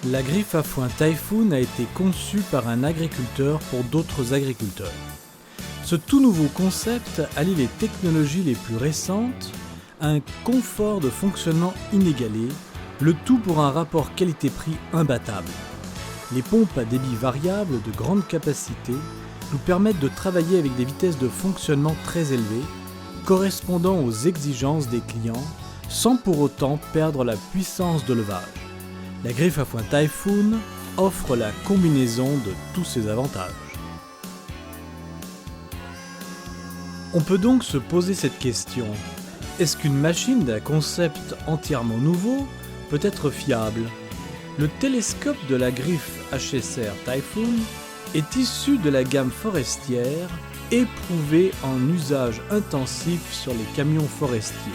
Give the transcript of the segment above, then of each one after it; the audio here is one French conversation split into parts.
La griffe à foin Typhoon a été conçue par un agriculteur pour d'autres agriculteurs. Ce tout nouveau concept allie les technologies les plus récentes à un confort de fonctionnement inégalé, le tout pour un rapport qualité-prix imbattable. Les pompes à débit variable de grande capacité nous permettent de travailler avec des vitesses de fonctionnement très élevées, correspondant aux exigences des clients, sans pour autant perdre la puissance de levage. La griffe à foin Typhoon offre la combinaison de tous ces avantages. On peut donc se poser cette question. Est-ce qu'une machine d'un concept entièrement nouveau peut être fiable ? Le télescope de la griffe HSR Typhoon est issu de la gamme forestière éprouvée en usage intensif sur les camions forestiers.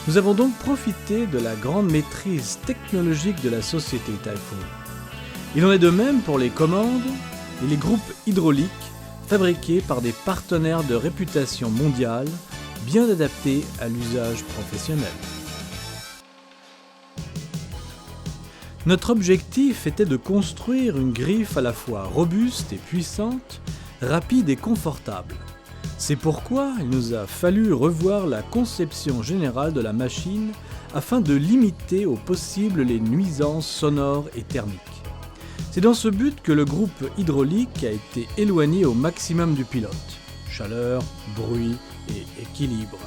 Nous avons donc profité de la grande maîtrise technologique de la société Typhoon. Il en est de même pour les commandes et les groupes hydrauliques fabriqués par des partenaires de réputation mondiale bien adaptés à l'usage professionnel. Notre objectif était de construire une griffe à la fois robuste et puissante, rapide et confortable. C'est pourquoi il nous a fallu revoir la conception générale de la machine afin de limiter au possible les nuisances sonores et thermiques. C'est dans ce but que le groupe hydraulique a été éloigné au maximum du pilote. Chaleur, bruit et équilibre.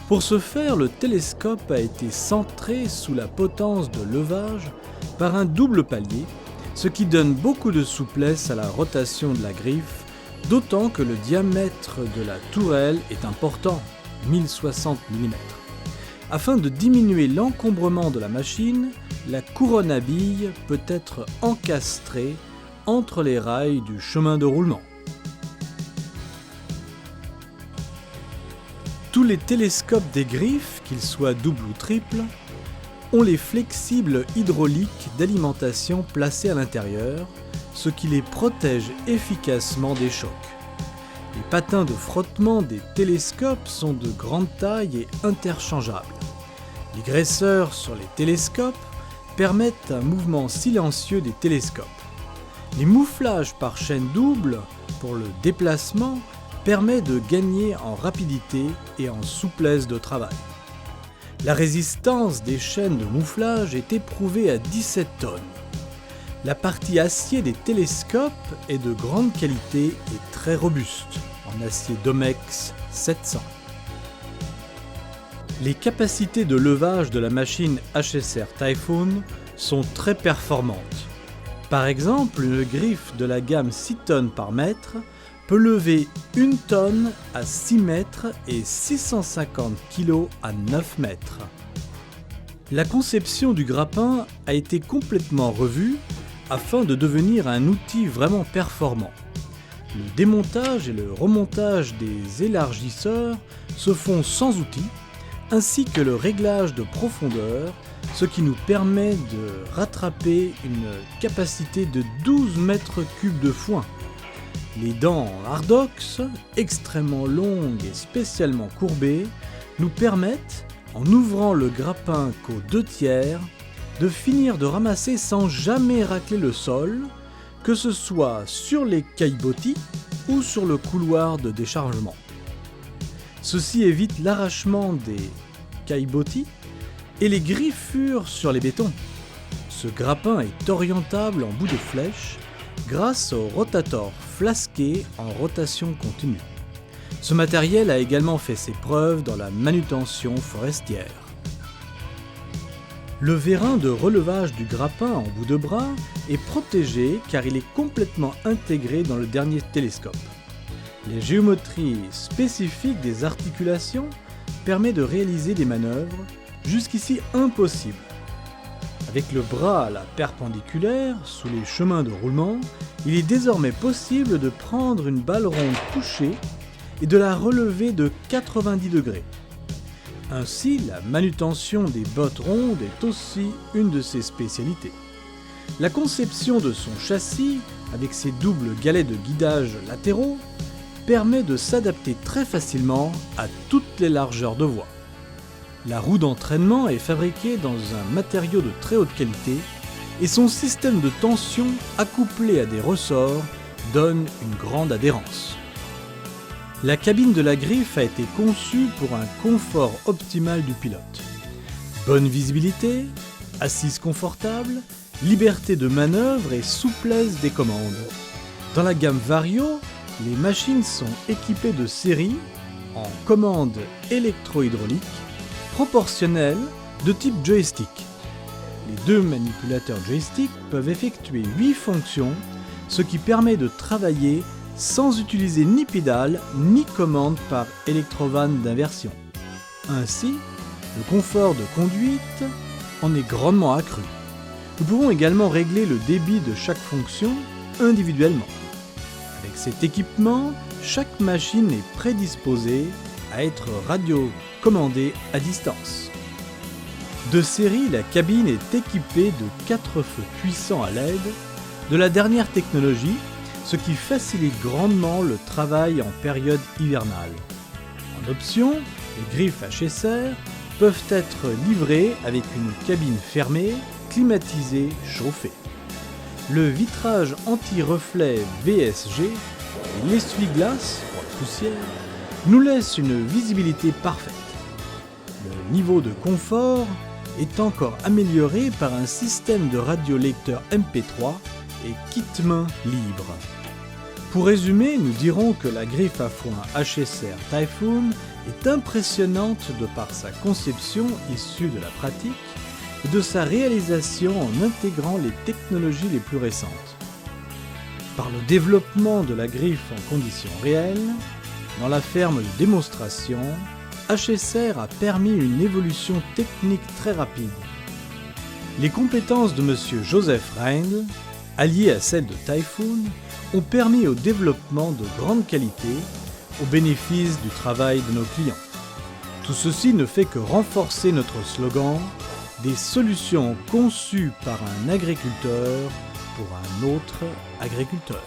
Pour ce faire, le télescope a été centré sous la potence de levage par un double palier, ce qui donne beaucoup de souplesse à la rotation de la griffe, d'autant que le diamètre de la tourelle est important, 1060 mm. Afin de diminuer l'encombrement de la machine, la couronne à billes peut être encastrée entre les rails du chemin de roulement. Tous les télescopes des griffes, qu'ils soient doubles ou triples, ont les flexibles hydrauliques d'alimentation placés à l'intérieur, ce qui les protège efficacement des chocs. Les patins de frottement des télescopes sont de grande taille et interchangeables. Les graisseurs sur les télescopes permettent un mouvement silencieux des télescopes. Les mouflages par chaîne double pour le déplacement permet de gagner en rapidité et en souplesse de travail. La résistance des chaînes de mouflage est éprouvée à 17 tonnes. La partie acier des télescopes est de grande qualité et très robuste, en acier Domex 700. Les capacités de levage de la machine HSR Typhoon sont très performantes. Par exemple, une griffe de la gamme 6 tonnes par mètre peut lever 1 tonne à 6 mètres et 650 kg à 9 mètres. La conception du grappin a été complètement revue afin de devenir un outil vraiment performant. Le démontage et le remontage des élargisseurs se font sans outil, ainsi que le réglage de profondeur, ce qui nous permet de rattraper une capacité de 12 mètres cubes de foin. Les dents en hardox, extrêmement longues et spécialement courbées, nous permettent, en ouvrant le grappin qu'aux 2/3, de finir de ramasser sans jamais racler le sol, que ce soit sur les caillebotis ou sur le couloir de déchargement. Ceci évite l'arrachement des caillebotis et les griffures sur les bétons. Ce grappin est orientable en bout de flèche grâce au rotator flasqué en rotation continue. Ce matériel a également fait ses preuves dans la manutention forestière. Le vérin de relevage du grappin en bout de bras est protégé car il est complètement intégré dans le dernier télescope. Les géométries spécifiques des articulations permettent de réaliser des manœuvres jusqu'ici impossibles. Avec le bras à la perpendiculaire, sous les chemins de roulement, il est désormais possible de prendre une balle ronde couchée et de la relever de 90 degrés. Ainsi, la manutention des bottes rondes est aussi une de ses spécialités. La conception de son châssis, avec ses doubles galets de guidage latéraux, permet de s'adapter très facilement à toutes les largeurs de voie. La roue d'entraînement est fabriquée dans un matériau de très haute qualité et son système de tension accouplé à des ressorts donne une grande adhérence. La cabine de la griffe a été conçue pour un confort optimal du pilote. Bonne visibilité, assise confortable, liberté de manœuvre et souplesse des commandes. Dans la gamme Vario, les machines sont équipées de série en commande électro-hydraulique proportionnelle de type joystick. Les deux manipulateurs joystick peuvent effectuer 8 fonctions, ce qui permet de travailler sans utiliser ni pédale ni commande par électrovanne d'inversion. Ainsi, le confort de conduite en est grandement accru. Nous pouvons également régler le débit de chaque fonction individuellement. Avec cet équipement, chaque machine est prédisposée à être radio-commandée à distance. De série, la cabine est équipée de 4 feux puissants à LED de la dernière technologie, ce qui facilite grandement le travail en période hivernale. En option, les griffes HSR peuvent être livrées avec une cabine fermée, climatisée, chauffée. Le vitrage anti-reflet VSG et l'essuie-glace pour la poussière nous laissent une visibilité parfaite. Le niveau de confort est encore amélioré par un système de radiolecteur MP3 et kit-main libre. Pour résumer, nous dirons que la griffe à foin HSR Typhoon est impressionnante de par sa conception issue de la pratique et de sa réalisation en intégrant les technologies les plus récentes. Par le développement de la griffe en conditions réelles, dans la ferme de démonstration, HSR a permis une évolution technique très rapide. Les compétences de M. Joseph Reindl, alliées à celles de Typhoon, ont permis au développement de grande qualité au bénéfice du travail de nos clients. Tout ceci ne fait que renforcer notre slogan « Des solutions conçues par un agriculteur pour un autre agriculteur ».